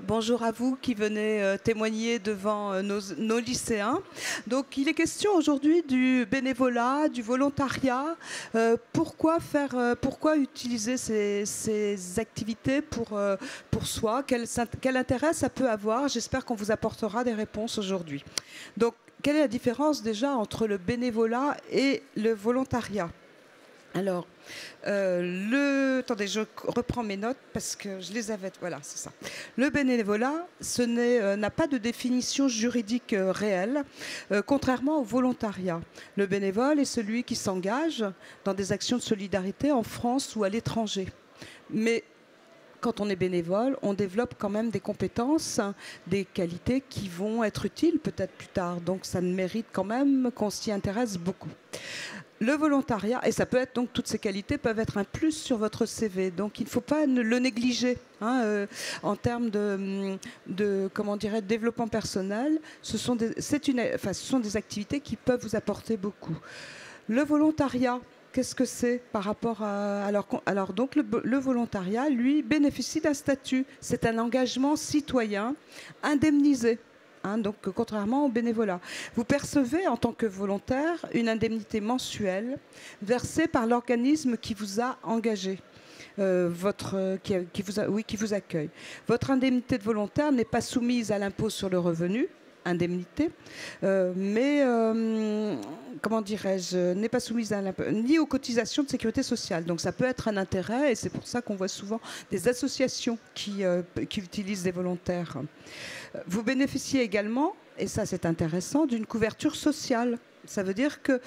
Bonjour à vous qui venez témoigner devant nos lycéens. Donc, il est question aujourd'hui du bénévolat, du volontariat. Pourquoi utiliser ces activités pour soi? Quel intérêt ça peut avoir? J'espère qu'on vous apportera des réponses aujourd'hui. Donc, quelle est la différence déjà entre le bénévolat et le volontariat? Alors, attendez, je reprends mes notes parce que je les avais. Voilà, c'est ça. Le bénévolat, n'a pas de définition juridique réelle, contrairement au volontariat. Le bénévole est celui qui s'engage dans des actions de solidarité en France ou à l'étranger. Mais quand on est bénévole, on développe quand même des compétences, des qualités qui vont être utiles peut-être plus tard. Donc, ça mérite quand même qu'on s'y intéresse beaucoup. Le volontariat, et ça peut être donc toutes ces qualités peuvent être un plus sur votre CV, donc il ne faut pas le négliger en termes de comment dirais, de développement personnel. Ce sont des activités qui peuvent vous apporter beaucoup. Le volontariat, qu'est-ce que c'est par rapport à... Alors donc le volontariat, lui, bénéficie d'un statut. C'est un engagement citoyen indemnisé. Donc, contrairement au bénévolat. Vous percevez en tant que volontaire une indemnité mensuelle versée par l'organisme qui vous a engagé, qui vous accueille. Votre indemnité de volontaire n'est pas soumise à l'impôt sur le revenu, indemnité, comment dirais-je, n'est pas soumise à l'impôt, ni aux cotisations de sécurité sociale. Donc ça peut être un intérêt et c'est pour ça qu'on voit souvent des associations qui utilisent des volontaires. Vous bénéficiez également, et ça c'est intéressant, d'une couverture sociale. Ça veut dire que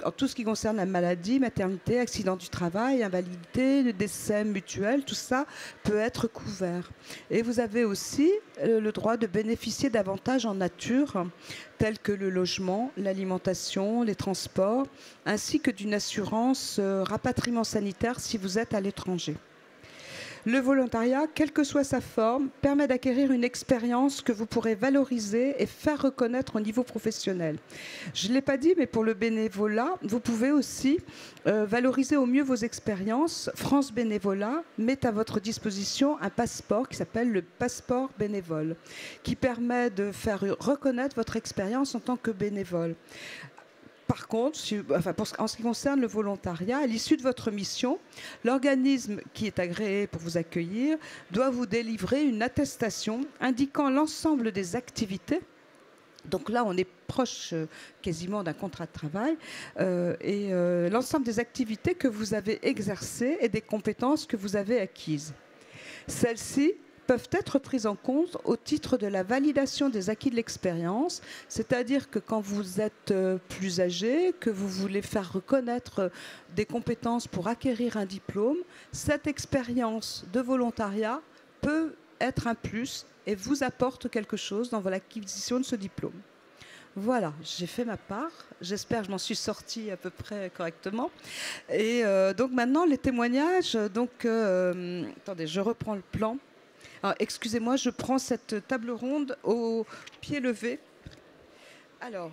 en tout ce qui concerne la maladie, maternité, accident du travail, invalidité, le décès mutuel, tout ça peut être couvert. Et vous avez aussi le droit de bénéficier d'avantages en nature, tels que le logement, l'alimentation, les transports, ainsi que d'une assurance rapatriement sanitaire si vous êtes à l'étranger. Le volontariat, quelle que soit sa forme, permet d'acquérir une expérience que vous pourrez valoriser et faire reconnaître au niveau professionnel. Je ne l'ai pas dit, mais pour le bénévolat, vous pouvez aussi valoriser au mieux vos expériences. France Bénévolat met à votre disposition un passeport qui s'appelle le passeport bénévole, qui permet de faire reconnaître votre expérience en tant que bénévole. Par contre, en ce qui concerne le volontariat, à l'issue de votre mission, l'organisme qui est agréé pour vous accueillir doit vous délivrer une attestation indiquant l'ensemble des activités. Donc là, on est proche quasiment d'un contrat de travail l'ensemble des activités que vous avez exercées et des compétences que vous avez acquises. Celles-ci peuvent être prises en compte au titre de la validation des acquis de l'expérience, c'est-à-dire que quand vous êtes plus âgé, que vous voulez faire reconnaître des compétences pour acquérir un diplôme, cette expérience de volontariat peut être un plus et vous apporte quelque chose dans l'acquisition de ce diplôme. Voilà, j'ai fait ma part. J'espère que je m'en suis sortie à peu près correctement. Et donc maintenant, les témoignages. Donc, attendez, je reprends le plan. Excusez-moi, je prends cette table ronde au pied levé. Alors,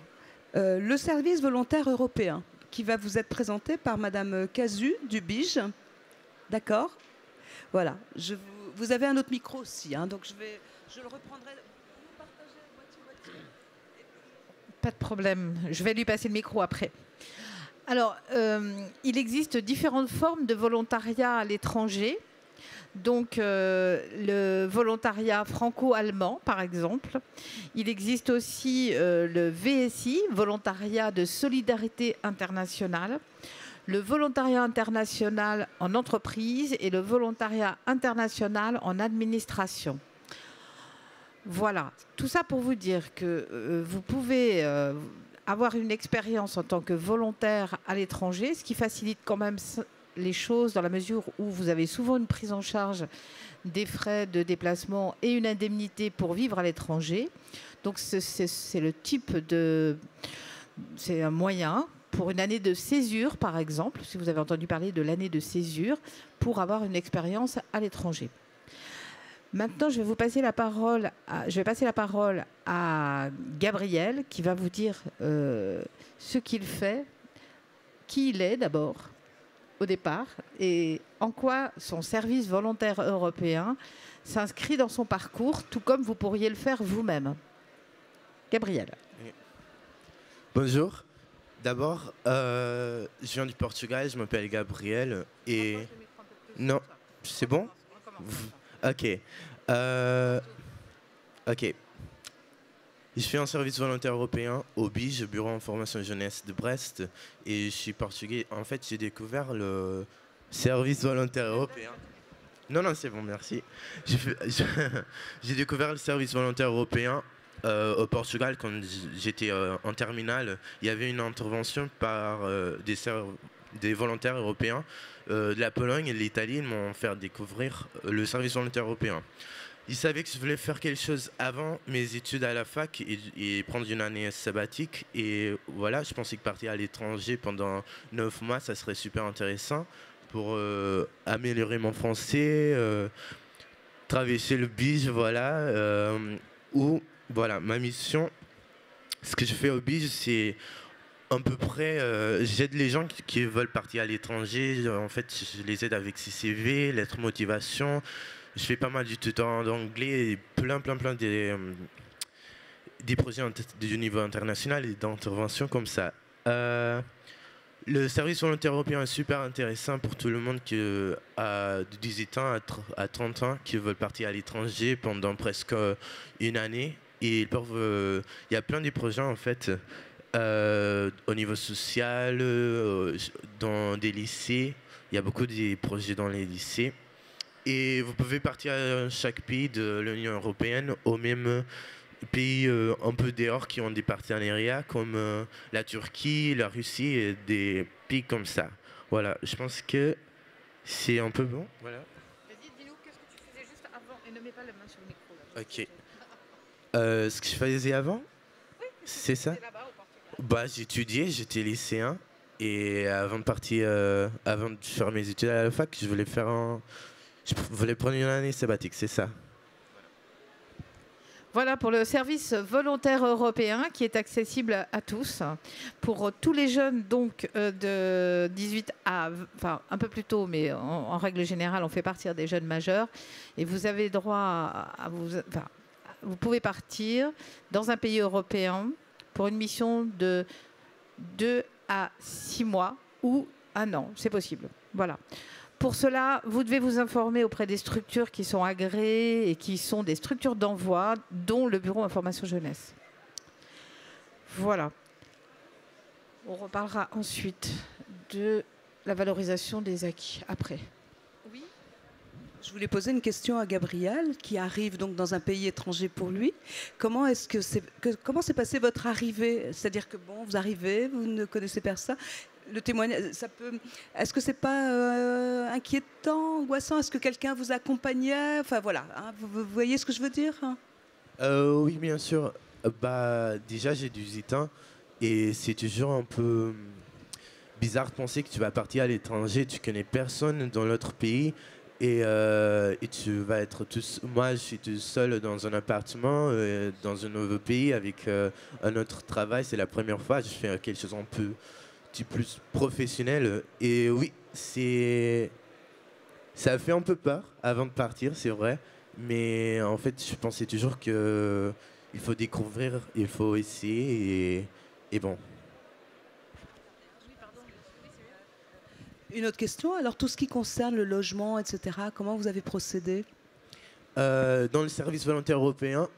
le service volontaire européen qui va vous être présenté par Madame Cazu du BIGE. D'accord? Voilà. Vous avez un autre micro aussi, donc je le reprendrai. Vous partagez moitié-moitié. Pas de problème. Je vais lui passer le micro après. Alors, il existe différentes formes de volontariat à l'étranger. Donc, le volontariat franco-allemand, par exemple. Il existe aussi le VSI, volontariat de solidarité internationale, le volontariat international en entreprise et le volontariat international en administration. Voilà, tout ça pour vous dire que vous pouvez avoir une expérience en tant que volontaire à l'étranger, ce qui facilite quand même les choses dans la mesure où vous avez souvent une prise en charge des frais de déplacement et une indemnité pour vivre à l'étranger. Donc c'est le type de... C'est un moyen pour une année de césure, par exemple, si vous avez entendu parler de l'année de césure, pour avoir une expérience à l'étranger. Maintenant, je vais passer la parole à Gabriel, qui va vous dire ce qu'il fait, qui il est d'abord. au départ et en quoi son service volontaire européen s'inscrit dans son parcours, tout comme vous pourriez le faire vous-même. Gabriel. Bonjour. D'abord, je viens du Portugal, je m'appelle Gabriel et... Non, c'est bon? Ok. Ok. Je fais un service volontaire européen au BIJ, Bureau Information Jeunesse de Brest, et je suis portugais. En fait, j'ai découvert le service volontaire européen. Non, non, c'est bon, merci. J'ai découvert le service volontaire européen au Portugal quand j'étais en terminale. Il y avait une intervention par des volontaires européens de la Pologne et de l'Italie. Ils m'ont fait découvrir le service volontaire européen. Ils savaient que je voulais faire quelque chose avant mes études à la fac et prendre une année sabbatique. Et voilà, je pensais que partir à l'étranger pendant 9 mois, ça serait super intéressant pour améliorer mon français, traverser le BIJ, voilà. Ou, voilà, ma mission, ce que je fais au BIJ, c'est à peu près, j'aide les gens qui veulent partir à l'étranger. En fait, je les aide avec ces CV, lettres motivation. Je fais pas mal du tutorat d'anglais et plein des projets du niveau international et d'intervention comme ça. Le service volontaire européen est super intéressant pour tout le monde qui a de 18 ans à 30 ans qui veulent partir à l'étranger pendant presque une année. Et ils peuvent, il y a plein de projets en fait au niveau social, dans des lycées. Il y a beaucoup de projets dans les lycées. Et vous pouvez partir à chaque pays de l'Union européenne, au même pays un peu dehors qui ont des partenariats comme la Turquie, la Russie et des pays comme ça. Voilà, je pense que c'est un peu bon. Voilà. Vas-y, dis-nous, qu'est-ce que tu faisais juste avant et ne mets pas la main sur le micro. Là, Ok. Ce que je faisais avant, oui, c'est ça. Bah, j'étudiais, j'étais lycéen et avant de partir, avant de faire mes études à la fac, je voulais prendre une année sabbatique, c'est ça. Voilà pour le service volontaire européen qui est accessible à tous. Pour tous les jeunes donc de 18 à... Enfin, un peu plus tôt, mais en règle générale, on fait partir des jeunes majeurs. Et vous avez droit à vous... Enfin, vous pouvez partir dans un pays européen pour une mission de 2 à 6 mois ou 1 an. C'est possible. Voilà. Pour cela, vous devez vous informer auprès des structures qui sont agréées et qui sont des structures d'envoi, dont le Bureau Information Jeunesse. Voilà. On reparlera ensuite de la valorisation des acquis après. Oui. Je voulais poser une question à Gabriel, qui arrive donc dans un pays étranger pour lui. Comment s'est passée votre arrivée? C'est-à-dire que bon, vous arrivez, vous ne connaissez personne. Le témoignage, ça peut. Est-ce que c'est pas inquiétant, angoissant? Est-ce que quelqu'un vous accompagnait? Enfin voilà, hein, vous voyez ce que je veux dire? Oui, bien sûr. Bah, déjà, j'ai 18 ans et c'est toujours un peu bizarre de penser que tu vas partir à l'étranger, tu connais personne dans l'autre pays et tu vas être Moi, je suis tout seul dans un appartement, dans un nouveau pays avec un autre travail. C'est la première fois que je fais quelque chose un peu plus professionnel. Et oui, ça a fait un peu peur avant de partir, c'est vrai. Mais en fait, je pensais toujours que il faut découvrir, il faut essayer et bon. Une autre question, alors tout ce qui concerne le logement, etc., comment vous avez procédé? Dans le service volontaire européen,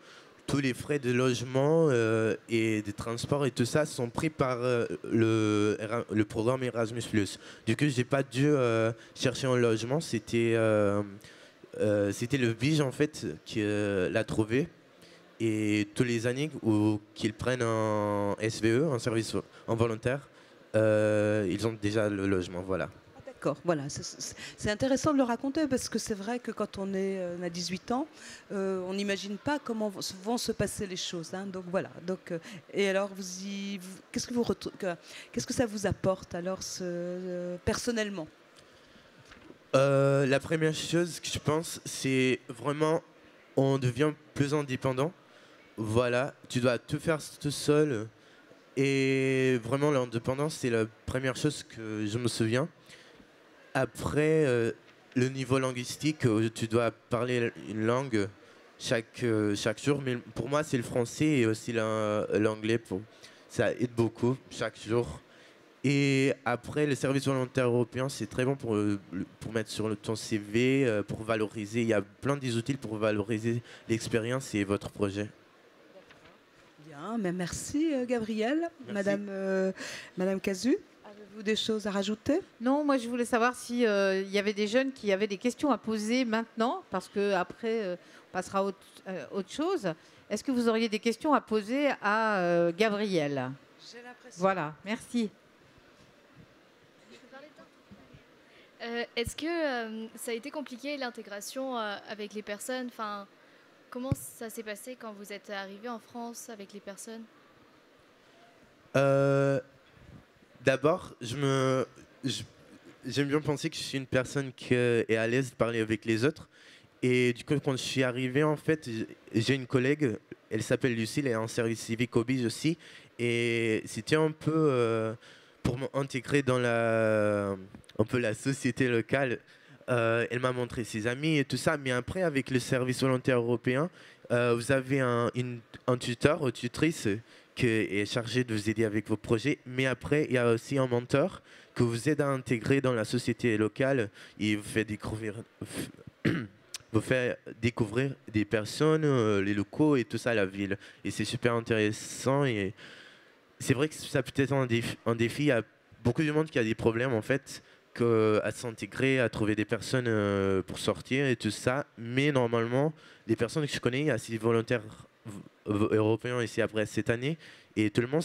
tous les frais de logement et des transports et tout ça sont pris par le programme Erasmus+. Du coup, j'ai pas dû chercher un logement, c'était le BIJ en fait qui l'a trouvé. Et tous les années qu'ils prennent un SVE, un service en volontaire, ils ont déjà le logement, voilà. D'accord, voilà. C'est intéressant de le raconter parce que c'est vrai que quand on a 18 ans, on n'imagine pas comment vont se passer les choses. Hein. Donc voilà. Donc, et alors, qu'est-ce que ça vous apporte alors personnellement? La première chose que je pense, c'est vraiment on devient plus indépendant. Voilà, tu dois tout faire tout seul. Et vraiment, l'indépendance, c'est la première chose que je me souviens. Après, le niveau linguistique, tu dois parler une langue chaque jour. Mais pour moi, c'est le français et aussi l'anglais. Ça aide beaucoup chaque jour. Et après, le service volontaire européen, c'est très bon pour mettre sur ton CV, pour valoriser. Il y a plein d'outils pour valoriser l'expérience et votre projet. Bien, mais merci Gabriel. Merci. Madame Cazu, avez-vous des choses à rajouter? Non, moi je voulais savoir si il y avait des jeunes qui avaient des questions à poser maintenant, parce que après on passera à autre chose. Est-ce que vous auriez des questions à poser à Gabriel? J'ai l'impression. Voilà, merci. Est-ce que ça a été compliqué l'intégration avec les personnes? Enfin, comment ça s'est passé quand vous êtes arrivé en France avec les personnes? D'abord, j'aime bien penser que je suis une personne qui est à l'aise de parler avec les autres. Et du coup, quand je suis arrivé, en fait, j'ai une collègue, elle s'appelle Lucille, elle est en service civique au BIGE aussi. Et c'était un peu pour m'intégrer dans un peu la société locale. Elle m'a montré ses amis et tout ça. Mais après, avec le service volontaire européen, vous avez un tuteur ou tutrice qui est chargé de vous aider avec vos projets. Mais après, il y a aussi un mentor qui vous aide à intégrer dans la société locale. Il vous fait découvrir des personnes, les locaux et tout ça, la ville. Et c'est super intéressant. Et c'est vrai que ça peut être un défi. Il y a beaucoup de monde qui a des problèmes en fait à s'intégrer, à trouver des personnes pour sortir et tout ça. Mais normalement, les personnes que je connais, il y a ces volontaires européens ici après cette année. Et tout le monde,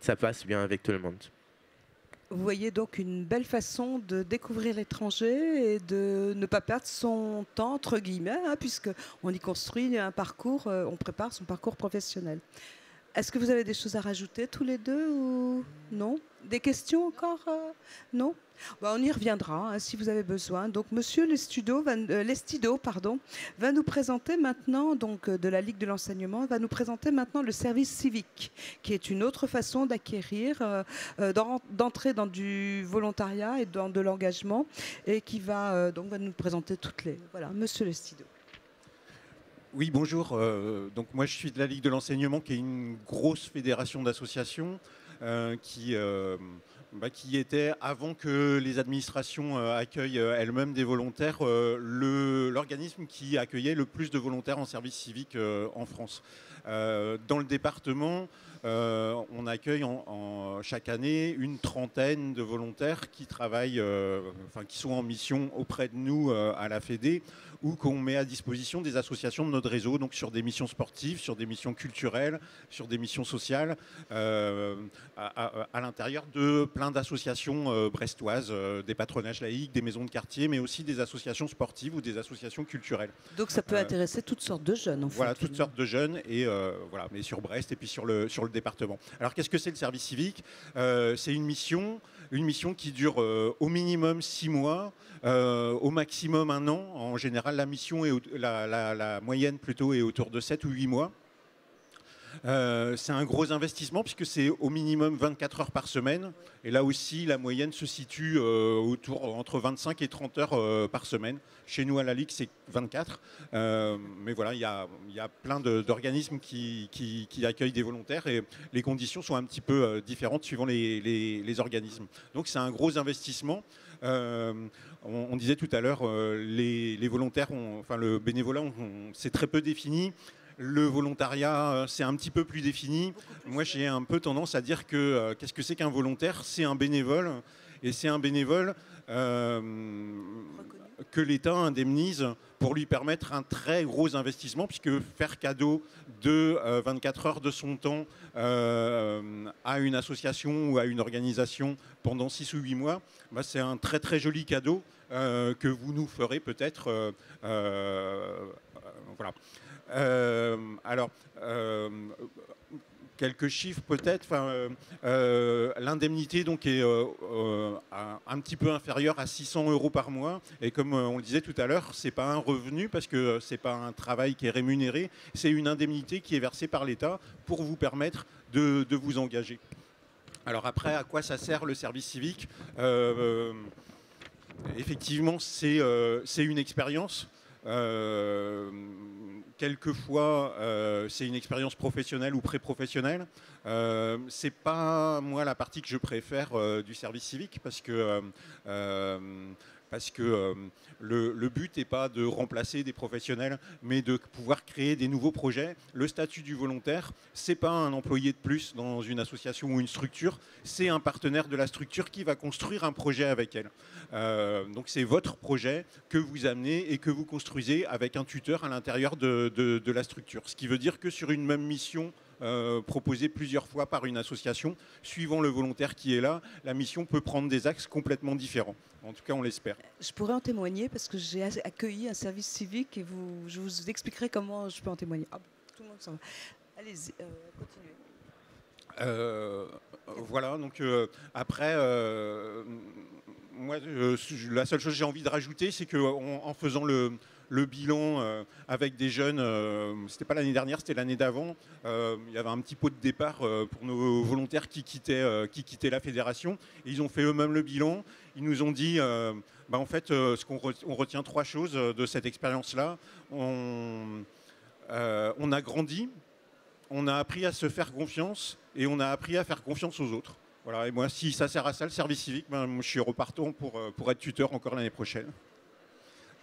ça passe bien avec tout le monde. Vous voyez donc une belle façon de découvrir l'étranger et de ne pas perdre son temps, entre guillemets, hein, puisqu'on y construit un parcours, on prépare son parcours professionnel. Est-ce que vous avez des choses à rajouter tous les deux ou non? Des questions encore? Non? Bah, on y reviendra hein, si vous avez besoin. Donc, Monsieur Lestido va nous présenter maintenant, donc de la Ligue de l'enseignement, va nous présenter maintenant le service civique, qui est une autre façon d'acquérir, d'entrer dans du volontariat et dans de l'engagement, et qui va donc va nous présenter toutes les. Voilà, Monsieur Lestido. Oui, bonjour. Donc moi, je suis de la Ligue de l'enseignement, qui est une grosse fédération d'associations qui était, avant que les administrations accueillent elles-mêmes des volontaires, l'organisme qui accueillait le plus de volontaires en service civique en France. Dans le département, on accueille chaque année une trentaine de volontaires qui travaillent, qui sont en mission auprès de nous à la Fédé, ou qu'on met à disposition des associations de notre réseau, donc sur des missions sportives, sur des missions culturelles, sur des missions sociales, à l'intérieur de plein d'associations brestoises, des patronages laïcs, des maisons de quartier, mais aussi des associations sportives ou des associations culturelles. Donc ça peut intéresser toutes sortes de jeunes, en fait. Voilà, toutes sortes de jeunes, et voilà, mais sur Brest et puis sur le département. Alors qu'est-ce que c'est le service civique? C'est une mission qui dure au minimum 6 mois, au maximum 1 an. En général, la mission la moyenne plutôt est autour de 7 ou 8 mois. C'est un gros investissement puisque c'est au minimum 24 heures par semaine. Et là aussi, la moyenne se situe entre 25 et 30 heures par semaine. Chez nous, à la Ligue, c'est 24. Mais voilà, il y a plein d'organismes qui accueillent des volontaires et les conditions sont un petit peu différentes suivant les organismes. Donc c'est un gros investissement. On disait tout à l'heure, les volontaires, le bénévolat, c'est très peu défini. Le volontariat, c'est un petit peu plus défini. Moi, j'ai un peu tendance à dire que qu'est-ce que c'est qu'un volontaire? C'est un bénévole. Et c'est un bénévole que l'État indemnise pour lui permettre un très gros investissement, puisque faire cadeau de 24 heures de son temps à une association ou à une organisation pendant 6 ou 8 mois, c'est un très très joli cadeau que vous nous ferez peut-être. Voilà. Quelques chiffres peut-être. L'indemnité donc est un petit peu inférieure à 600 € par mois. Et comme on le disait tout à l'heure, c'est pas un revenu parce que c'est pas un travail qui est rémunéré. C'est une indemnité qui est versée par l'État pour vous permettre de vous engager. Alors après, à quoi ça sert le service civique? Effectivement, c'est une expérience. Quelquefois, c'est une expérience professionnelle ou pré-professionnelle. C'est pas moi la partie que je préfère du service civique parce que le but n'est pas de remplacer des professionnels, mais de pouvoir créer des nouveaux projets. Le statut du volontaire, c'est pas un employé de plus dans une association ou une structure, c'est un partenaire de la structure qui va construire un projet avec elle. Donc c'est votre projet que vous amenez et que vous construisez avec un tuteur à l'intérieur de la structure. Ce qui veut dire que sur une même mission proposée plusieurs fois par une association, suivant le volontaire qui est là, la mission peut prendre des axes complètement différents. En tout cas, on l'espère. Je pourrais en témoigner parce que j'ai accueilli un service civique et je vous expliquerai comment je peux en témoigner. Ah, tout le monde s'en va. Allez-y, continuez. Voilà, donc après, moi, la seule chose que j'ai envie de rajouter, c'est qu'en faisant le bilan avec des jeunes, c'était pas l'année dernière, c'était l'année d'avant, il y avait un petit pot de départ pour nos volontaires qui quittaient la fédération. Et ils ont fait eux-mêmes le bilan. Ils nous ont dit, en fait, on retient 3 choses de cette expérience-là. On a grandi, on a appris à se faire confiance et on a appris à faire confiance aux autres. Voilà, et moi, si ça sert à ça, le service civique, je suis repartant pour être tuteur encore l'année prochaine.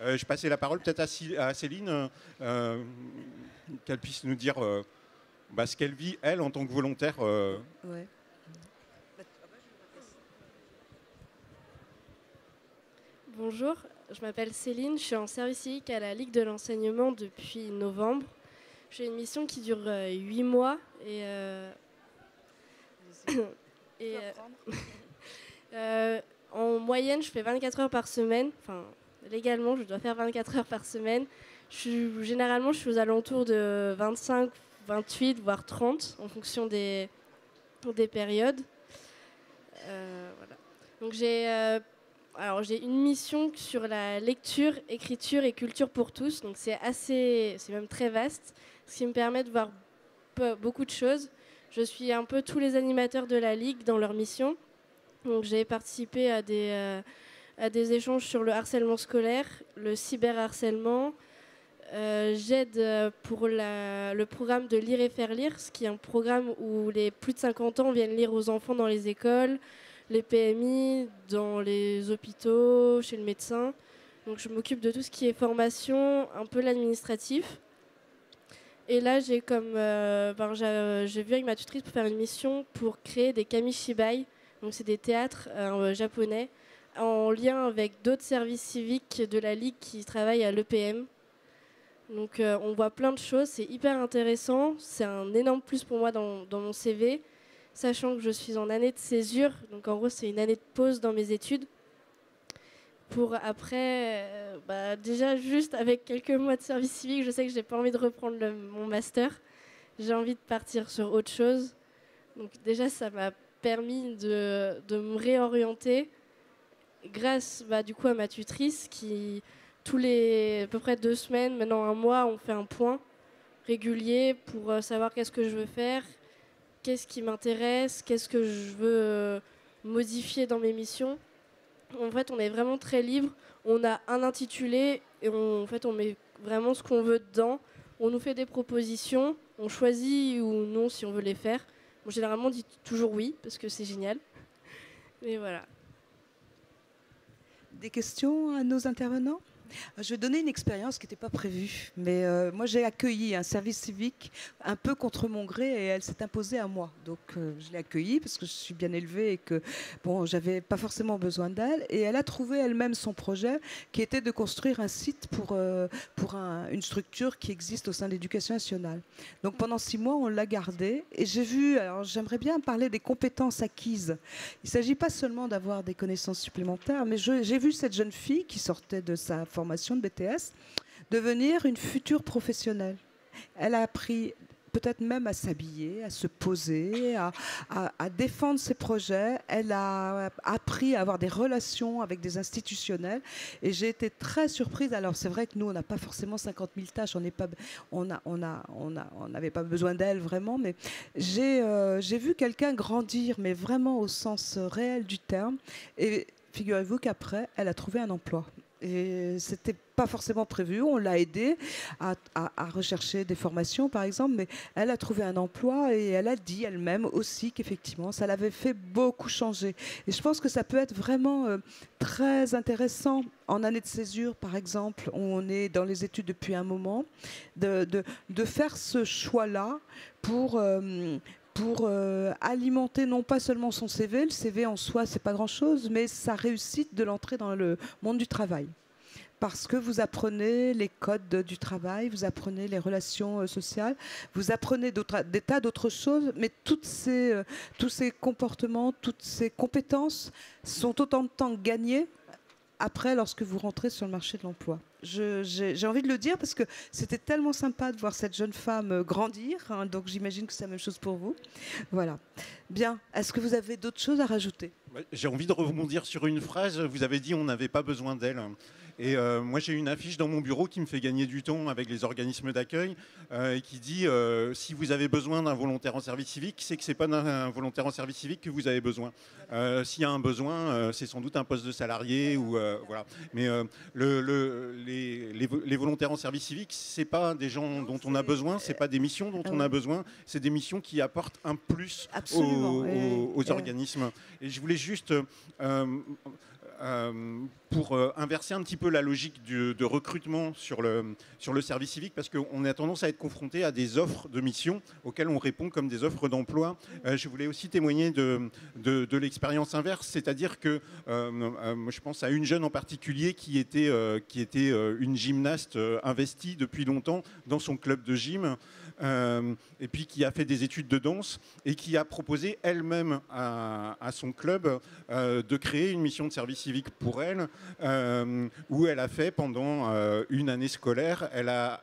Je passais la parole peut-être à Céline, qu'elle puisse nous dire ce qu'elle vit, elle, en tant que volontaire. Ouais. Bonjour, je m'appelle Céline, je suis en service civique à la Ligue de l'enseignement depuis novembre. J'ai une mission qui dure 8 mois et en moyenne, je fais 24 heures par semaine. Enfin, légalement, je dois faire 24 heures par semaine. Généralement, je suis aux alentours de 25, 28, voire 30, en fonction des périodes. Voilà. Donc, j'ai une mission sur la lecture, écriture et culture pour tous. Donc, c'est même très vaste, ce qui me permet de voir beaucoup de choses. Je suis un peu tous les animateurs de la Ligue dans leur mission. Donc, j'ai participé à des échanges sur le harcèlement scolaire, le cyberharcèlement. J'aide pour le programme de Lire et faire lire, ce qui est un programme où les plus de 50 ans viennent lire aux enfants dans les écoles, les PMI, dans les hôpitaux, chez le médecin. Donc, je m'occupe de tout ce qui est formation, un peu l'administratif. Et là, j'ai vu avec ma tutrice pour faire une mission pour créer des kamishibai. Donc, c'est des théâtres japonais en lien avec d'autres services civiques de la Ligue qui travaillent à l'EPM. Donc, on voit plein de choses. C'est hyper intéressant. C'est un énorme plus pour moi dans mon CV, sachant que je suis en année de césure. Donc, en gros, c'est une année de pause dans mes études. Pour après, déjà juste avec quelques mois de service civique, je sais que j'ai pas envie de reprendre mon master. J'ai envie de partir sur autre chose. Donc déjà, ça m'a permis de me réorienter grâce du coup à ma tutrice qui, à peu près 2 semaines, maintenant 1 mois, on fait un point régulier pour savoir qu'est-ce que je veux faire, qu'est-ce qui m'intéresse, qu'est-ce que je veux modifier dans mes missions. En fait, on est vraiment très libre. On a un intitulé et on met vraiment ce qu'on veut dedans. On nous fait des propositions. On choisit ou non si on veut les faire. Bon, généralement, on dit toujours oui parce que c'est génial. Mais voilà. Des questions à nos intervenants ? Je vais donner une expérience qui n'était pas prévue, mais moi j'ai accueilli un service civique un peu contre mon gré et elle s'est imposée à moi. Donc je l'ai accueillie parce que je suis bien élevée et que j'avais pas forcément besoin d'elle. Et elle a trouvé elle-même son projet qui était de construire un site pour une structure qui existe au sein de l'Éducation nationale. Donc pendant 6 mois on l'a gardée et j'aimerais bien parler des compétences acquises. Il ne s'agit pas seulement d'avoir des connaissances supplémentaires, mais j'ai vu cette jeune fille qui sortait de sa formation de BTS, devenir une future professionnelle. Elle a appris peut-être même à s'habiller, à se poser, à défendre ses projets. Elle a appris à avoir des relations avec des institutionnels. Et j'ai été très surprise. Alors c'est vrai que nous, on n'a pas forcément 50 000 tâches. On n'avait pas besoin d'elle vraiment. Mais j'ai vu quelqu'un grandir, mais vraiment au sens réel du terme. Et figurez-vous qu'après, elle a trouvé un emploi. Et c'était pas forcément prévu. On l'a aidée à rechercher des formations, par exemple, mais elle a trouvé un emploi et elle a dit elle-même aussi qu'effectivement, ça l'avait fait beaucoup changer. Et je pense que ça peut être vraiment très intéressant en année de césure, par exemple, où on est dans les études depuis un moment, de faire ce choix-là pour alimenter non pas seulement son CV, le CV en soi c'est pas grand-chose, mais sa réussite de l'entrée dans le monde du travail. Parce que vous apprenez les codes du travail, vous apprenez les relations sociales, vous apprenez des tas d'autres choses, mais tous ces comportements, toutes ces compétences sont autant de temps gagnés après lorsque vous rentrez sur le marché de l'emploi. J'ai envie de le dire parce que c'était tellement sympa de voir cette jeune femme grandir, hein, donc j'imagine que c'est la même chose pour vous. Voilà. Bien, est-ce que vous avez d'autres choses à rajouter ? J'ai envie de rebondir sur une phrase. Vous avez dit on n'avait pas besoin d'elle. Et moi, j'ai une affiche dans mon bureau qui me fait gagner du temps avec les organismes d'accueil et qui dit si vous avez besoin d'un volontaire en service civique, c'est que ce n'est pas d'un volontaire en service civique que vous avez besoin. S'il y a un besoin, c'est sans doute un poste de salarié. Ou, voilà. Mais les volontaires en service civique, ce n'est pas des gens dont on a besoin, ce n'est pas des missions dont on a besoin, c'est des missions qui apportent un plus aux organismes. Et je voulais juste... pour inverser un petit peu la logique de recrutement sur le service civique, parce qu'on a tendance à être confronté à des offres de mission auxquelles on répond comme des offres d'emploi. Je voulais aussi témoigner de l'expérience inverse, c'est-à-dire que moi, je pense à une jeune en particulier qui était une gymnaste investie depuis longtemps dans son club de gym, et puis qui a fait des études de danse et qui a proposé elle-même à son club de créer une mission de service civique pour elle, où elle a fait pendant une année scolaire, elle a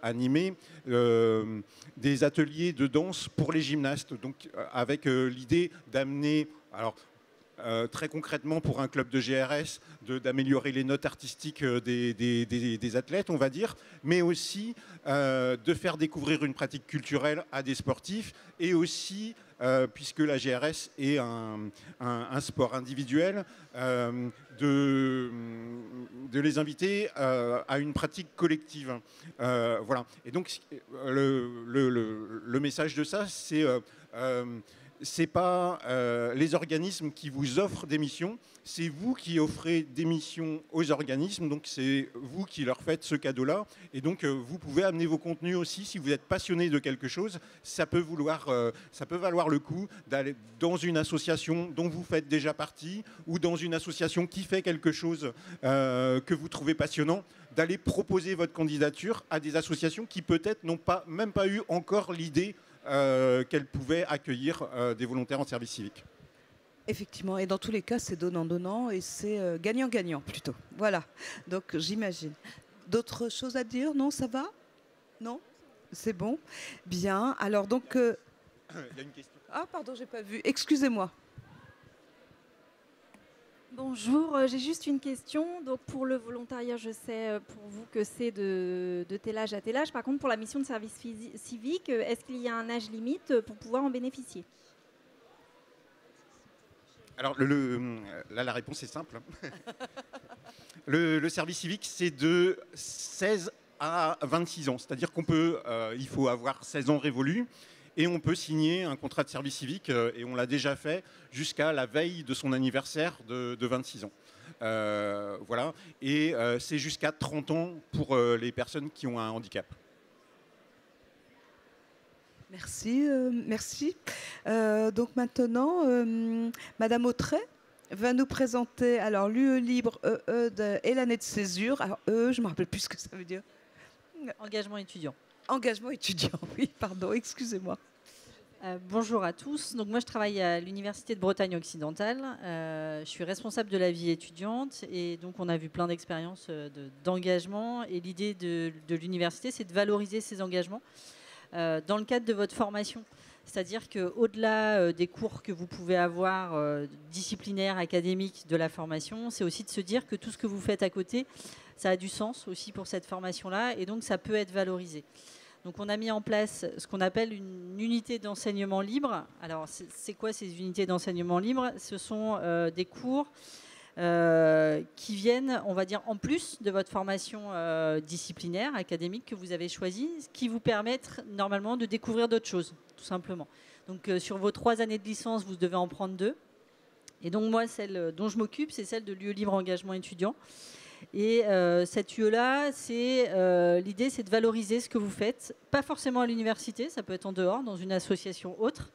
animé des ateliers de danse pour les gymnastes, donc avec l'idée d'amener... Alors, très concrètement pour un club de GRS, d'améliorer les notes artistiques des athlètes, on va dire, mais aussi de faire découvrir une pratique culturelle à des sportifs, et aussi, puisque la GRS est un sport individuel, de les inviter à une pratique collective. Voilà. Et donc, le message de ça, c'est pas les organismes qui vous offrent des missions, c'est vous qui offrez des missions aux organismes, donc c'est vous qui leur faites ce cadeau-là, et donc vous pouvez amener vos contenus aussi. Si vous êtes passionné de quelque chose, ça peut valoir le coup d'aller dans une association dont vous faites déjà partie, ou dans une association qui fait quelque chose que vous trouvez passionnant, d'aller proposer votre candidature à des associations qui peut-être n'ont même pas eu encore l'idée qu'elle pouvait accueillir des volontaires en service civique. Effectivement, et dans tous les cas, c'est donnant-donnant et c'est gagnant-gagnant plutôt. Voilà, donc j'imagine. D'autres choses à dire? Non, ça va? Non? C'est bon? Bien, alors donc... Il y a une question. Ah, pardon, j'ai pas vu. Excusez-moi. Bonjour, j'ai juste une question. Donc pour le volontariat, je sais pour vous que c'est de tel âge à tel âge. Par contre, pour la mission de service civique, est-ce qu'il y a un âge limite pour pouvoir en bénéficier? Alors là, la réponse est simple. Le service civique, c'est de 16 à 26 ans. C'est-à-dire il faut avoir 16 ans révolus. Et on peut signer un contrat de service civique, et on l'a déjà fait, jusqu'à la veille de son anniversaire de 26 ans. Voilà. Et c'est jusqu'à 30 ans pour les personnes qui ont un handicap. Merci. Merci. Donc maintenant, Madame Autrey va nous présenter l'UE Libre et l'année de césure. Alors je ne me rappelle plus ce que ça veut dire. Engagement étudiant. Engagement étudiant, oui, pardon, excusez-moi. Bonjour à tous. Donc moi, je travaille à l'Université de Bretagne occidentale. Je suis responsable de la vie étudiante et donc on a vu plein d'expériences d'engagement. Et l'idée de l'université, c'est de valoriser ces engagements dans le cadre de votre formation. C'est-à-dire qu'au-delà des cours que vous pouvez avoir disciplinaires, académiques de la formation, c'est aussi de se dire que tout ce que vous faites à côté, ça a du sens aussi pour cette formation-là et donc ça peut être valorisé. Donc on a mis en place ce qu'on appelle une unité d'enseignement libre. Alors c'est quoi ces unités d'enseignement libre? Ce sont des cours qui viennent, on va dire, en plus de votre formation disciplinaire, académique que vous avez choisie, ce qui vous permet normalement de découvrir d'autres choses, tout simplement. Donc sur vos 3 années de licence, vous devez en prendre 2. Et donc moi, celle dont je m'occupe, c'est celle de l'UE Libre Engagement Étudiant. Et cette UE-là, l'idée, c'est de valoriser ce que vous faites, pas forcément à l'université, ça peut être en dehors, dans une association autre.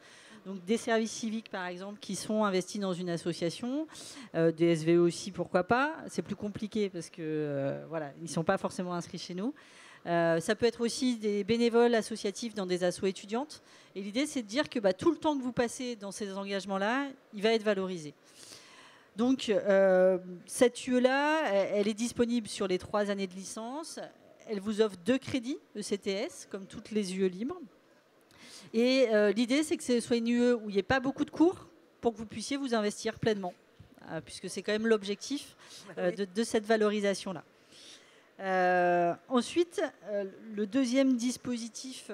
Donc des services civiques, par exemple, qui sont investis dans une association, des SVE aussi, pourquoi pas. C'est plus compliqué parce que voilà, ils ne sont pas forcément inscrits chez nous. Ça peut être aussi des bénévoles associatifs dans des assos étudiantes. Et l'idée, c'est de dire que tout le temps que vous passez dans ces engagements-là, il va être valorisé. Donc, cette UE-là, elle est disponible sur les 3 années de licence. Elle vous offre 2 crédits ECTS, comme toutes les UE libres. Et l'idée, c'est que ce soit une UE où il n'y ait pas beaucoup de cours pour que vous puissiez vous investir pleinement, puisque c'est quand même l'objectif de cette valorisation-là. Ensuite, le deuxième dispositif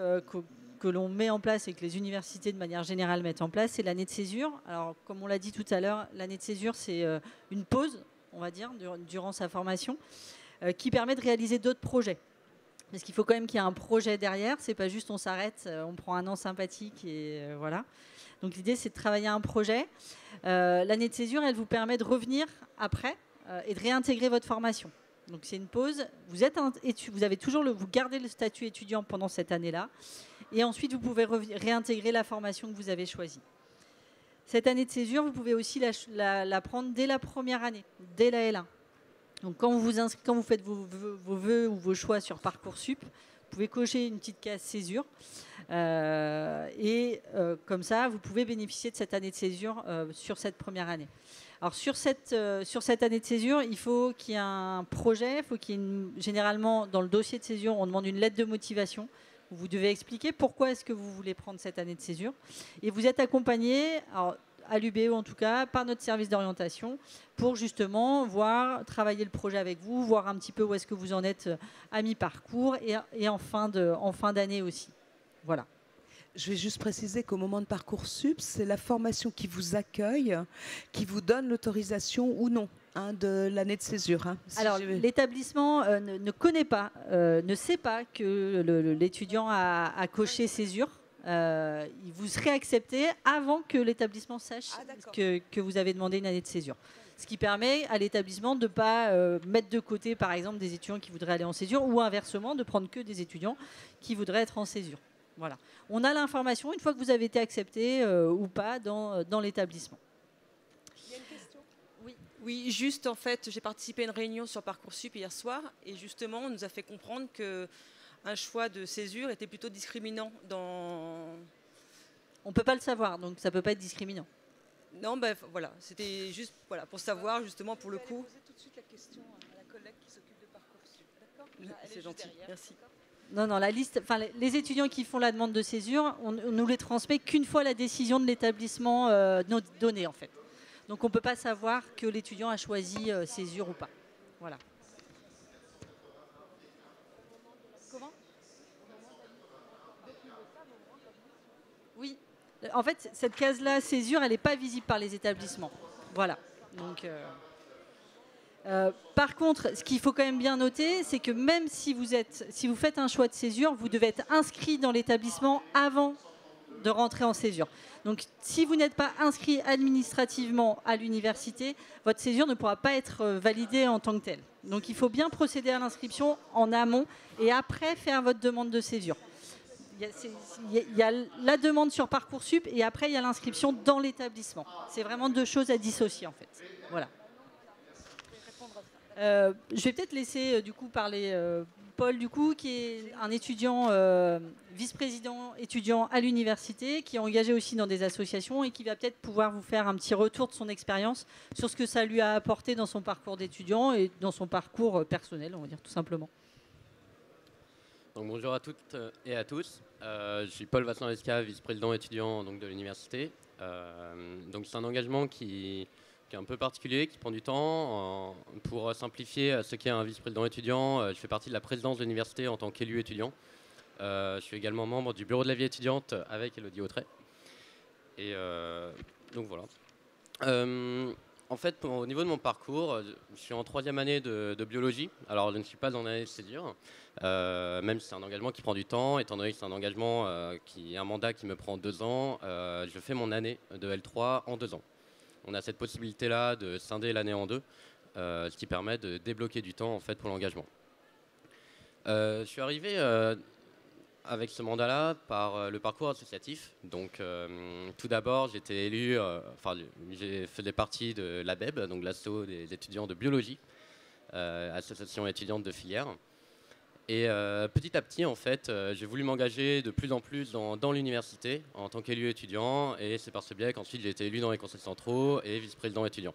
que l'on met en place et que les universités de manière générale mettent en place, c'est l'année de césure. Alors, comme on l'a dit tout à l'heure, l'année de césure, c'est une pause, on va dire, durant sa formation, qui permet de réaliser d'autres projets. Parce qu'il faut quand même qu'il y ait un projet derrière. C'est pas juste on s'arrête, on prend un an sympathique et voilà. Donc l'idée, c'est de travailler un projet. L'année de césure, elle vous permet de revenir après et de réintégrer votre formation. Donc c'est une pause. Vous avez toujours vous gardez le statut étudiant pendant cette année-là. Et ensuite, vous pouvez réintégrer la formation que vous avez choisie. Cette année de césure, vous pouvez aussi la prendre dès la première année, dès la L1. Donc quand vous faites vos vœux ou vos choix sur Parcoursup, vous pouvez cocher une petite case césure. Comme ça, vous pouvez bénéficier de cette année de césure sur cette première année. Alors sur cette année de césure, il faut qu'il y ait un projet, généralement dans le dossier de césure, on demande une lettre de motivation. Vous devez expliquer pourquoi est-ce que vous voulez prendre cette année de césure. Et vous êtes accompagné, alors, à l'UBE en tout cas, par notre service d'orientation, pour justement travailler le projet avec vous, voir un petit peu où est-ce que vous en êtes à mi-parcours et en fin d'année aussi. Voilà. Je vais juste préciser qu'au moment de Parcoursup, c'est la formation qui vous accueille, qui vous donne l'autorisation ou non de l'année de césure. Alors, l'établissement ne sait pas que l'étudiant a coché césure. Il vous serait accepté avant que l'établissement sache que vous avez demandé une année de césure. Ce qui permet à l'établissement de ne pas mettre de côté, par exemple, des étudiants qui voudraient aller en césure ou inversement, de prendre que des étudiants qui voudraient être en césure. Voilà. On a l'information une fois que vous avez été accepté ou pas dans l'établissement. Il y a une question ? Oui, juste en fait, j'ai participé à une réunion sur Parcoursup hier soir et justement, on nous a fait comprendre qu'un choix de césure était plutôt discriminant dans... On ne peut pas le savoir, donc ça ne peut pas être discriminant. Non, voilà, c'était juste pour savoir justement pour le coup. Poser tout de suite la question à la collègue qui s'occupe de Parcoursup, d'accord ? C'est gentil, merci. Non, la liste, les étudiants qui font la demande de césure, on nous les transmet qu'une fois la décision de l'établissement donnée en fait. Donc on ne peut pas savoir que l'étudiant a choisi césure ou pas. Voilà. Comment ? Oui. En fait, cette case-là, césure, elle n'est pas visible par les établissements. Voilà. Donc... par contre, ce qu'il faut quand même bien noter, c'est que même si vous faites un choix de césure, vous devez être inscrit dans l'établissement avant de rentrer en césure. Donc, si vous n'êtes pas inscrit administrativement à l'université, votre césure ne pourra pas être validée en tant que telle. Donc, il faut bien procéder à l'inscription en amont et après faire votre demande de césure. Il y a la demande sur Parcoursup et après, il y a l'inscription dans l'établissement. C'est vraiment 2 choses à dissocier, en fait. Voilà. Je vais peut-être laisser du coup parler Paul, du coup, qui est un étudiant, vice-président étudiant à l'université, qui est engagé aussi dans des associations et qui va peut-être pouvoir vous faire un petit retour de son expérience sur ce que ça lui a apporté dans son parcours d'étudiant et dans son parcours personnel, on va dire tout simplement. Donc, bonjour à toutes et à tous. Je suis Paul Vassin-Lesca, vice-président étudiant donc, de l'université. Donc c'est un engagement qui est un peu particulier, qui prend du temps. Pour simplifier ce qu'est un vice-président étudiant, je fais partie de la présidence de l'université en tant qu'élu étudiant. Je suis également membre du bureau de la vie étudiante avec Elodie Autray. Et donc voilà. En fait, au niveau de mon parcours, je suis en 3e année de biologie. Alors, je ne suis pas en année de césure, même si c'est un engagement qui prend du temps. Étant donné que c'est un engagement un mandat qui me prend 2 ans, je fais mon année de L3 en 2 ans. On a cette possibilité-là de scinder l'année en 2, ce qui permet de débloquer du temps en fait, pour l'engagement. Je suis arrivé avec ce mandat-là par le parcours associatif. Donc, tout d'abord, j'étais élu, j'ai fait partie de l'ABEB, donc l'asso des étudiants de biologie, association étudiante de filière. Et petit à petit, en fait, j'ai voulu m'engager de plus en plus dans l'université en tant qu'élu étudiant. Et c'est par ce biais qu'ensuite j'ai été élu dans les conseils centraux et vice-président étudiant.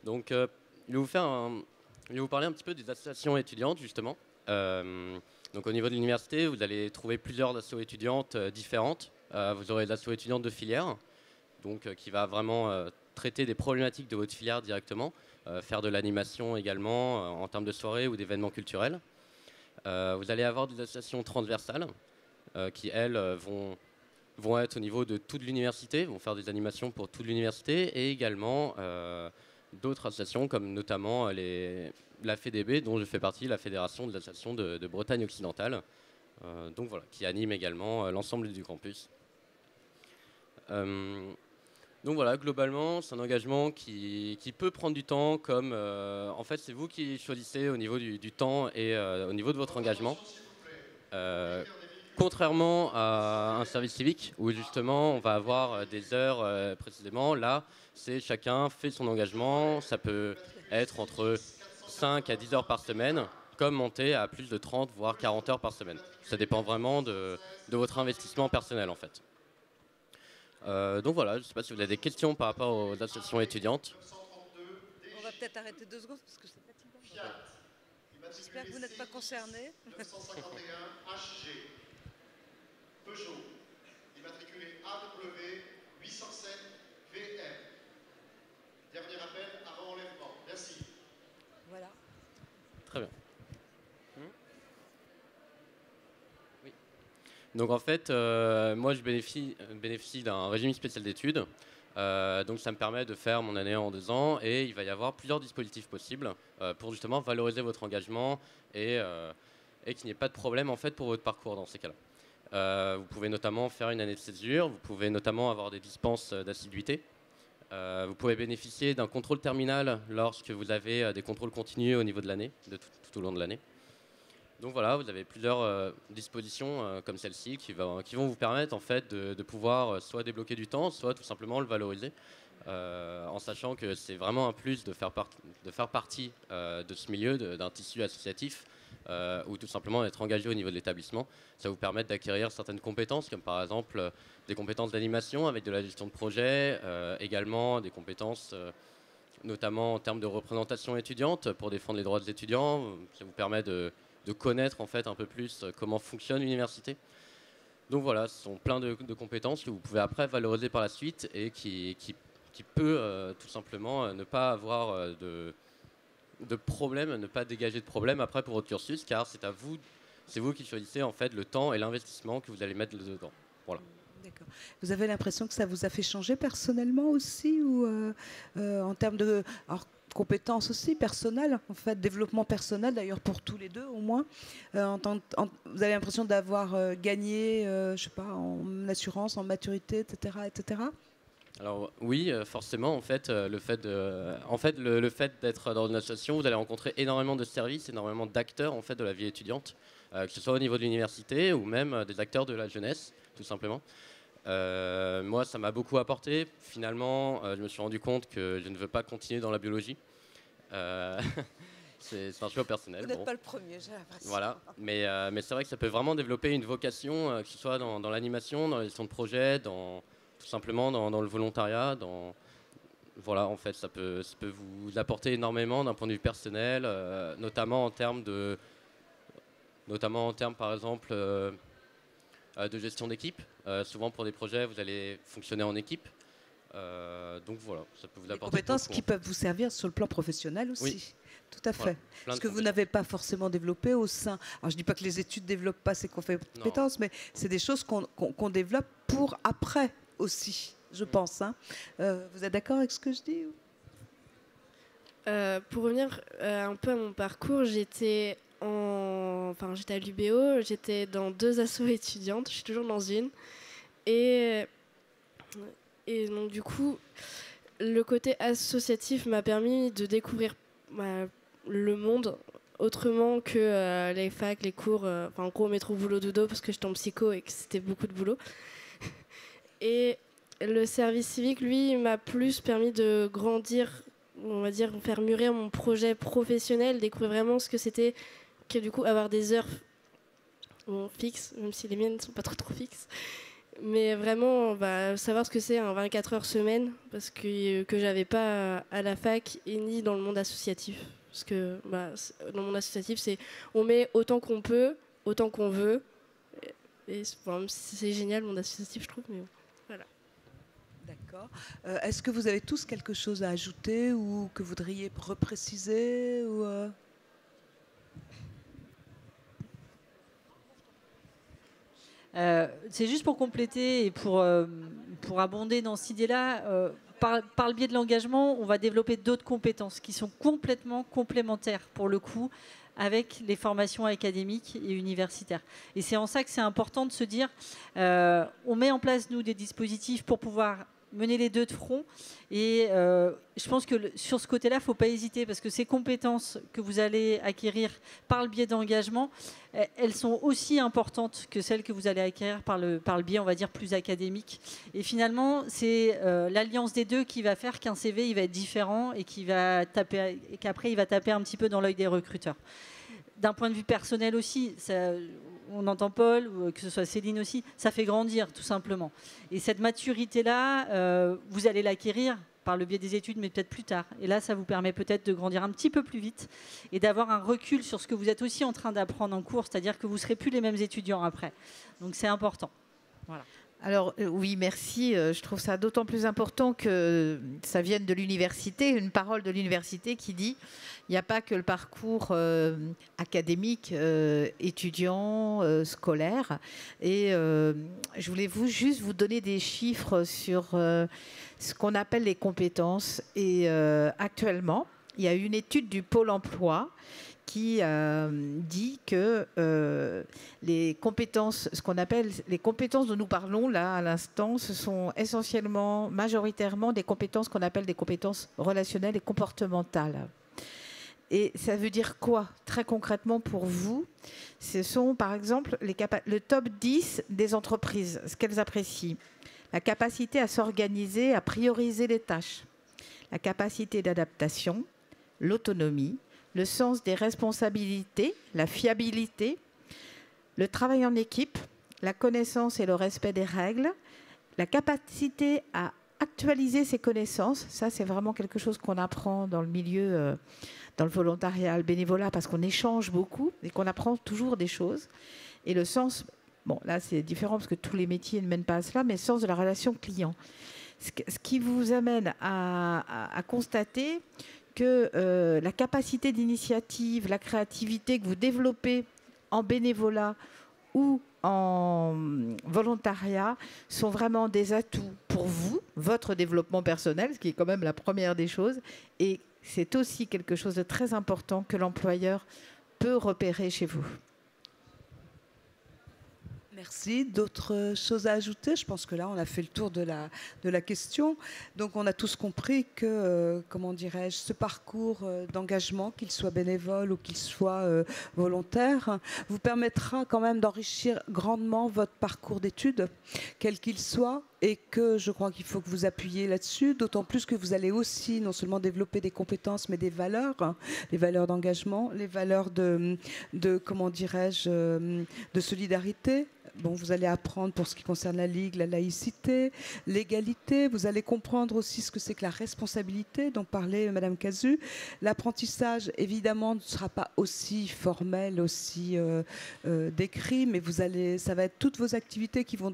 Donc, je vais vous parler un petit peu des associations étudiantes, justement. Donc au niveau de l'université, vous allez trouver plusieurs assos étudiantes différentes. Vous aurez l'asso étudiante de filière, donc, qui va vraiment traiter des problématiques de votre filière directement, faire de l'animation également en termes de soirées ou d'événements culturels. Vous allez avoir des associations transversales qui, elles, vont être au niveau de toute l'université, vont faire des animations pour toute l'université et également d'autres associations comme notamment la FEDB, dont je fais partie, la Fédération de l'association de Bretagne occidentale, donc voilà, qui anime également l'ensemble du campus. Donc voilà, globalement, c'est un engagement qui peut prendre du temps, comme en fait c'est vous qui choisissez au niveau du temps et au niveau de votre engagement. Contrairement à un service civique, où justement on va avoir des heures précisément, là, c'est chacun fait son engagement, ça peut être entre 5 à 10 heures par semaine, comme monter à plus de 30 voire 40 heures par semaine. Ça dépend vraiment de votre investissement personnel en fait. Donc voilà, je ne sais pas si vous avez des questions par rapport aux associations étudiantes. On va peut-être arrêter 2 secondes parce que c'est fatigant. J'espère que vous n'êtes pas concernés. 951 HG. Peugeot, immatriculé AW 807 VM. Dernier appel avant enlèvement. Merci. Voilà. Très bien. Oui. Donc en fait, moi je bénéficie d'un régime spécial d'études. Donc ça me permet de faire mon année en 2 ans et il va y avoir plusieurs dispositifs possibles pour justement valoriser votre engagement et qu'il n'y ait pas de problème en fait pour votre parcours dans ces cas-là. Vous pouvez notamment faire une année de césure, vous pouvez notamment avoir des dispenses d'assiduité. Vous pouvez bénéficier d'un contrôle terminal lorsque vous avez des contrôles continus au niveau de l'année, tout au long de l'année. Donc voilà, vous avez plusieurs dispositions comme celle-ci qui vont vous permettre en fait de pouvoir soit débloquer du temps, soit tout simplement le valoriser, en sachant que c'est vraiment un plus de faire partie de ce milieu, d'un tissu associatif, ou tout simplement d'être engagé au niveau de l'établissement. Ça vous permet d'acquérir certaines compétences, comme par exemple des compétences d'animation avec de la gestion de projet, également des compétences notamment en termes de représentation étudiante pour défendre les droits des étudiants. Ça vous permet de connaître en fait un peu plus comment fonctionne l'université. Donc voilà, ce sont plein de compétences que vous pouvez après valoriser par la suite et qui peut tout simplement ne pas avoir de problème, ne pas dégager de problème après pour votre cursus, car c'est vous qui choisissez en fait le temps et l'investissement que vous allez mettre dedans. Voilà. D'accord. Vous avez l'impression que ça vous a fait changer personnellement aussi ou en termes de compétences aussi personnelles, en fait, développement personnel d'ailleurs pour tous les deux au moins. Vous avez l'impression d'avoir gagné, je sais pas, en assurance, en maturité, etc., etc. Alors oui, forcément, en fait, le fait d'être dans une association, vous allez rencontrer énormément de services, énormément d'acteurs en fait de la vie étudiante, que ce soit au niveau de l'université ou même des acteurs de la jeunesse, tout simplement. Moi, ça m'a beaucoup apporté. Finalement, je me suis rendu compte que je ne veux pas continuer dans la biologie. C'est un choix personnel. Vous n'êtes pas le premier, j'ai l'impression. Voilà, mais c'est vrai que ça peut vraiment développer une vocation, que ce soit dans l'animation, dans la gestion de projet, tout simplement dans le volontariat. Voilà, en fait, ça peut vous apporter énormément d'un point de vue personnel, notamment en termes, par exemple, de gestion d'équipe. Souvent, pour des projets, vous allez fonctionner en équipe. Donc voilà, ça peut vous apporter des compétences qui peuvent vous servir sur le plan professionnel aussi. Oui. Tout à fait. Voilà, parce que vous n'avez pas forcément développé au sein. Alors je ne dis pas que les études ne développent pas ces compétences, mais c'est des choses qu'on développe pour après aussi, je pense. Hein. Vous êtes d'accord avec ce que je dis ? Pour revenir un peu à mon parcours, j'étais à l'UBO, j'étais dans 2 assos étudiantes, je suis toujours dans une. Et donc du coup, le côté associatif m'a permis de découvrir le monde autrement que les facs, les cours, en gros métro boulot dodo parce que j'étais en psycho et que c'était beaucoup de boulot. Et le service civique, lui, m'a plus permis de grandir, on va dire, faire mûrir mon projet professionnel, découvrir vraiment ce que c'était que du coup avoir des heures fixes, même si les miennes ne sont pas trop fixes. Mais vraiment, savoir ce que c'est un 24 heures semaine, parce que j'avais pas à la fac et ni dans le monde associatif. Parce que dans le monde associatif, c'est on met autant qu'on peut, autant qu'on veut. Et c'est génial le monde associatif, je trouve. Mais bon, voilà. D'accord. Est-ce que vous avez tous quelque chose à ajouter ou que vous voudriez repréciser ou C'est juste pour compléter et pour abonder dans cette idée-là. Par le biais de l'engagement, on va développer d'autres compétences qui sont complètement complémentaires, pour le coup, avec les formations académiques et universitaires. Et c'est en ça que c'est important de se dire, on met en place, nous, des dispositifs pour pouvoir mener les deux de front. Et je pense que sur ce côté-là, il ne faut pas hésiter, parce que ces compétences que vous allez acquérir par le biais d'engagement, elles sont aussi importantes que celles que vous allez acquérir par le biais, on va dire, plus académique. Et finalement, c'est l'alliance des deux qui va faire qu'un CV il va être différent et qu'après, il va taper un petit peu dans l'œil des recruteurs. D'un point de vue personnel aussi, on entend Paul, ou que ce soit Céline aussi, ça fait grandir tout simplement. Et cette maturité-là, vous allez l'acquérir par le biais des études, mais peut-être plus tard. Et là, ça vous permet peut-être de grandir un petit peu plus vite et d'avoir un recul sur ce que vous êtes aussi en train d'apprendre en cours, c'est-à-dire que vous ne serez plus les mêmes étudiants après. Donc c'est important. Voilà. Alors oui, merci. Je trouve ça d'autant plus important que ça vienne de l'université, une parole de l'université qui dit il n'y a pas que le parcours académique, étudiant, scolaire. Et je voulais juste vous donner des chiffres sur ce qu'on appelle les compétences. Et actuellement, il y a une étude du Pôle emploi qui dit que les compétences, ce qu'on appelle les compétences dont nous parlons là à l'instant, ce sont essentiellement, majoritairement des compétences qu'on appelle des compétences relationnelles et comportementales. Et ça veut dire quoi très concrètement pour vous? Ce sont par exemple le top 10 des entreprises, ce qu'elles apprécient. La capacité à s'organiser, à prioriser les tâches, la capacité d'adaptation, l'autonomie, le sens des responsabilités, la fiabilité, le travail en équipe, la connaissance et le respect des règles, la capacité à actualiser ses connaissances. Ça, c'est vraiment quelque chose qu'on apprend dans le milieu, dans le volontariat, le bénévolat, parce qu'on échange beaucoup et qu'on apprend toujours des choses. Et le sens, bon, là, c'est différent parce que tous les métiers ne mènent pas à cela, mais le sens de la relation client. Ce qui vous amène à constater que la capacité d'initiative, la créativité que vous développez en bénévolat ou en volontariat sont vraiment des atouts pour vous, votre développement personnel, ce qui est quand même la première des choses. Et c'est aussi quelque chose de très important que l'employeur peut repérer chez vous. Merci. D'autres choses à ajouter? Je pense que là, on a fait le tour de la question. Donc, on a tous compris que, comment dirais-je, ce parcours d'engagement, qu'il soit bénévole ou qu'il soit volontaire, vous permettra quand même d'enrichir grandement votre parcours d'études, quel qu'il soit, et que je crois qu'il faut que vous appuyiez là-dessus, d'autant plus que vous allez aussi non seulement développer des compétences, mais des valeurs, hein, les valeurs d'engagement, les valeurs de comment dirais-je, de solidarité. Bon, vous allez apprendre pour ce qui concerne la Ligue, la laïcité, l'égalité. Vous allez comprendre aussi ce que c'est que la responsabilité dont parlait Madame Cazu. L'apprentissage, évidemment, ne sera pas aussi formel, aussi décrit, mais ça va être toutes vos activités qui vont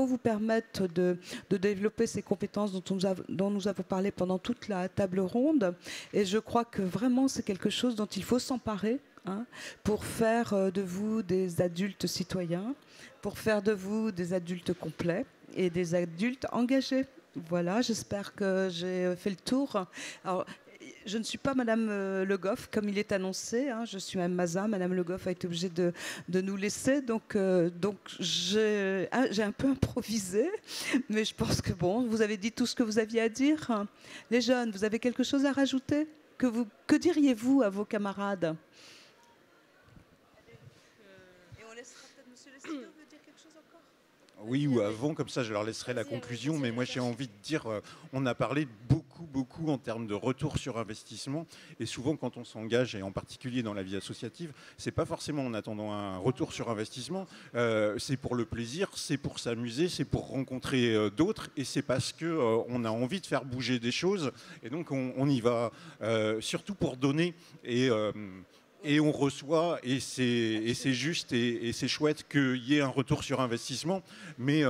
vous permettre de développer ces compétences dont nous avons parlé pendant toute la table ronde. Et je crois que vraiment, c'est quelque chose dont il faut s'emparer, pour faire de vous des adultes citoyens, pour faire de vous des adultes complets et des adultes engagés. Voilà, j'espère que j'ai fait le tour. Alors, Je ne suis pas Madame Le Goff, comme il est annoncé. Hein. Je suis Mme Mazin. Madame Le Goff a été obligée de nous laisser. Donc j'ai un peu improvisé. Mais je pense que bon, vous avez dit tout ce que vous aviez à dire. Les jeunes, vous avez quelque chose à rajouter? Que diriez-vous à vos camarades? Et on laissera peut-être Monsieur Lestido veut dire quelque chose encore? Oui, ou avant, comme ça je leur laisserai la conclusion, mais moi j'ai envie de dire, on a parlé beaucoup en termes de retour sur investissement, et souvent quand on s'engage, et en particulier dans la vie associative, c'est pas forcément en attendant un retour sur investissement, c'est pour le plaisir, c'est pour s'amuser, c'est pour rencontrer d'autres, et c'est parce qu'on a envie de faire bouger des choses, et donc on y va surtout pour donner, et on reçoit, et c'est juste, et c'est chouette qu'il y ait un retour sur investissement, mais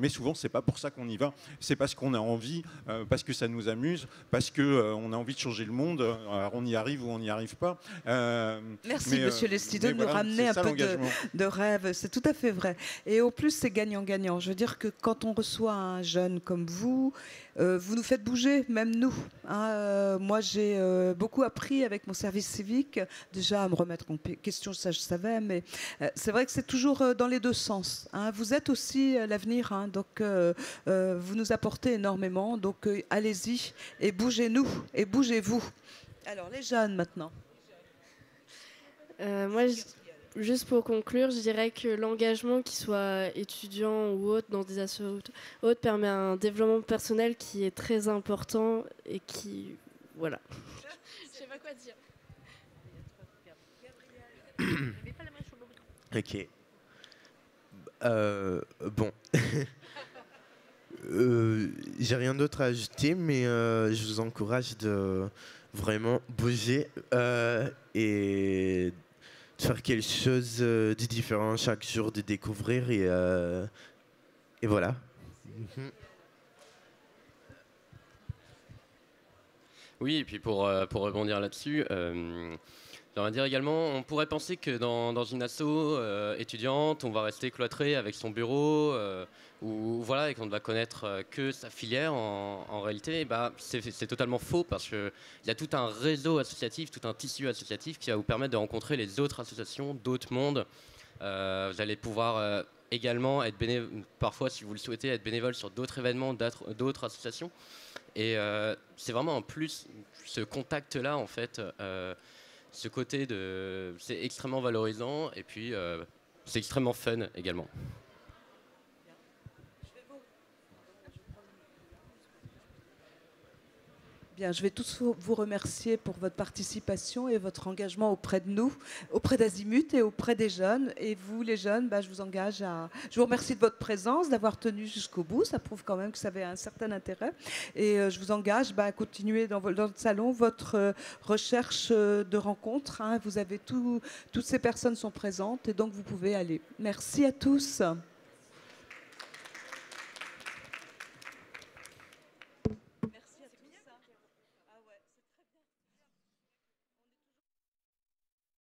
souvent c'est pas pour ça qu'on y va, c'est parce qu'on a envie, parce que ça nous amuse, parce qu'on a envie de changer le monde. Alors on y arrive ou on n'y arrive pas. Merci Monsieur Lestido de nous ramener un peu de rêve, c'est tout à fait vrai. Et au plus c'est gagnant-gagnant. Je veux dire que quand on reçoit un jeune comme vous nous faites bouger, même nous. Hein. Moi, j'ai beaucoup appris avec mon service civique, déjà à me remettre en question, ça je savais, mais c'est vrai que c'est toujours dans les deux sens. Hein. Vous êtes aussi l'avenir, hein, donc vous nous apportez énormément, donc allez-y et bougez-nous et bougez-vous. Alors, les jeunes maintenant. Moi, juste pour conclure, je dirais que l'engagement, qu'il soit étudiant ou autre, dans des associations autres, permet un développement personnel qui est très important et qui... Voilà. Je sais pas quoi dire. Ok. Bon. J'ai rien d'autre à ajouter, mais je vous encourage de vraiment bouger et de faire quelque chose de différent chaque jour, de découvrir et voilà. Oui, et puis pour rebondir là-dessus, on va dire également, on pourrait penser que dans une asso étudiante, on va rester cloîtré avec son bureau, ou voilà, et qu'on ne va connaître que sa filière. En réalité, bah, c'est totalement faux, parce qu'il y a tout un réseau associatif, tout un tissu associatif qui va vous permettre de rencontrer les autres associations, d'autres mondes. Vous allez pouvoir également être bénévole, parfois si vous le souhaitez, être bénévole sur d'autres événements, d'autres associations. Et c'est vraiment en plus ce contact-là, en fait. Ce côté c'est extrêmement valorisant, et puis c'est extrêmement fun également. Bien, je vais tous vous remercier pour votre participation et votre engagement auprès de nous, auprès d'Azimut et auprès des jeunes. Et vous, les jeunes, je vous engage à... Je vous remercie de votre présence, d'avoir tenu jusqu'au bout. Ça prouve quand même que ça avait un certain intérêt. Et je vous engage à continuer dans le salon votre recherche de rencontres. Hein. Vous avez toutes ces personnes sont présentes et donc vous pouvez aller. Merci à tous.